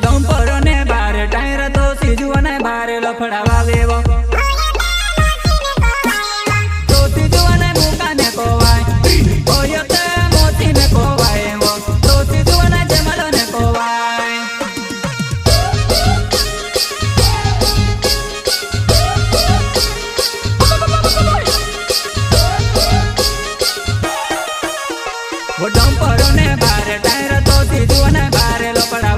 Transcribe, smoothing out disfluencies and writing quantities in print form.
dumper ने बारे tyre तो सीजू ने बारे लफड़ावा वेवो तो सीजू ने मुका ने कोवाय ओयो ते मोती ने कोवाय वो तो सीजू ने जमलो ने कोवाय वो डंपर ने बारे टायर तो सीजू ने बारे लफड़ा